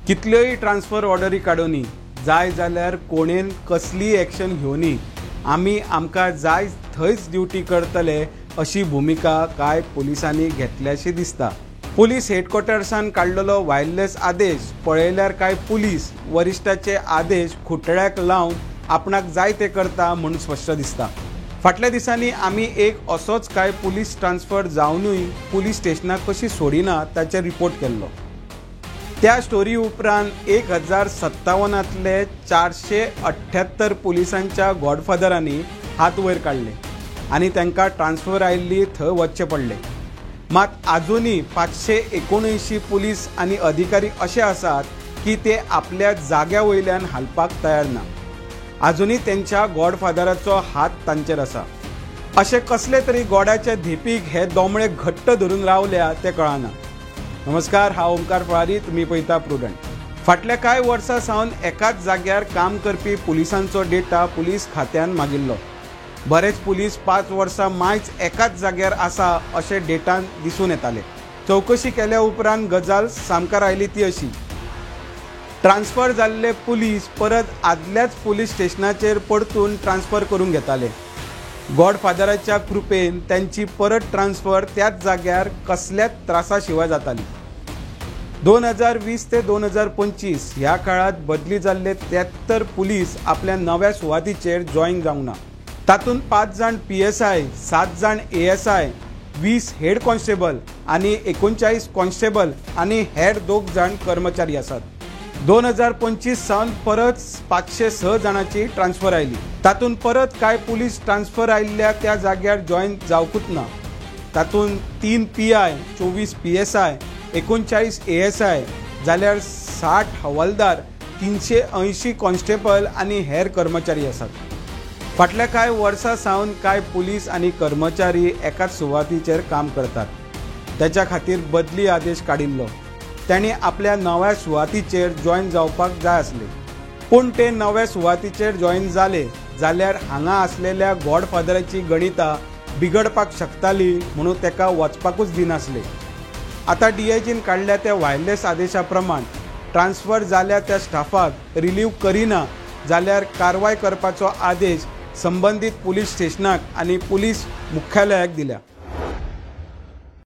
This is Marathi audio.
कितल्योय ट्रान्सफर ऑर्डरी काडूनी जाय जाल्यार कोणेन कसली एक्शन घेवनी आमी आमकां जाय थंयच ड्युटी करतले अशी भूमिका काय पुलिसांनी घेतल्याशी दिसता। पुलीस हेडक्वॉर्टर्सान काडलेलो वायरलेस आदेश पळयल्यार काय पुलीस वरिश्ठाचे आदेश खुटळ्याक लावन आपणाक जाय ते करता म्हणून स्पश्ट दिसता। फाटल्या दिसांनी आमी एक असोच काय पुलीस ट्रान्सफर जावनूय पुलीस स्टेशनाक कशी सोडिना ताचेर रिपोर्ट केल्लो। त्या स्टोरी उपरांत 1057तले 478 पुलिसांच्या गॉडफादरांनी हात वयर काढले आणि तांकां ट्रान्सफर आयिल्ली थंय वचचें पडलें। मात आजुनी 579 पुलीस आनी अधिकारी असे आसात की ते आपल्या जाग्या वयल्यान हालपाक तयार ना। आजुनी त्यांच्या गॉडफादराचो हात तांचेर आसा। अशे कसले तरी गोड्याच्या धेपीक हे दोमळे घट्ट धरून रावल्या ते कळना। नमस्कार, हांव ओमकार फळारी, तुम्ही पळयता प्रुडंट। फाटल्या कांय वर्सां सावन एकाच जाग्यार काम करपी पुलिसांचो डेटा पुलीस खात्यान मागिल्लो। बरेच पुलीस 5 वर्सां मायच एकाच जाग्यार आसा अशे डेटान दिसून येताले। चौकशी केल्या उपरांत गजाल सामकार आयली ती अशी, ट्रान्सफर जाल्ले पुलीस परत आदल्याच पुलीस स्टेशनाचेर परतून ट्रान्सफर करून घेताले। गॉडफादराच्या कृपेन त्यांची परत ट्रान्सफर त्याच जाग्यार कसल्याच त्रासा शिवाय जाताली। 2020 ते 2025 ह्या काळात बदली जाल्ले 73 पुलीस आपल्या नव्या सुवातीचेर जॉईन जावंक ना। तातूंत 5 जाण PSI, 7 जाण ASI, 20 हेड कॉन्स्टेबल आणि 39 कॉन्स्टेबल आणि हेर 2 जाण कर्मचारी आसात। 2025 सावन परत 506 जाणांची ट्रान्सफर आयली। तातूंत परत काय पुलीस ट्रान्सफर आयिल्ल्या त्या जाग्यार जॉईन जावंकूच ना। तातूंत 3 PI, 24 PSI, 39 ASI जाल्यार 60 हवालदार, 380 कॉन्स्टेबल आणि हेर कर्मचारी आसात। फाटल्या कांय वर्सां सावन काय पुलीस आणि कर्मचारी एकाच सुवातीचेर काम करतात। त्याच्या खातीर बदली आदेश काडिल्लो। त्यांनी आपल्या नव्या सुवातीचेर जॉईन जावपाक जाय आसले, पूण ते नव्या सुवातीचेर जॉईन जाले जाल्यार हांगा आसलेल्या गॉडफादराची गणितां बिगडपाक शकताली म्हणून ताका वचपाकूच दिनासले। आता DIGन काडल्या त्या वायरलेस आदेशा प्रमाण ट्रान्सफर जाल्या त्या स्टाफाक रिलीव करिना जाल्यार कारवाय करपाचो आदेश संबंधीत पुलीस स्टेशनाक आणि पुलीस मुख्यालयाक दिल्या।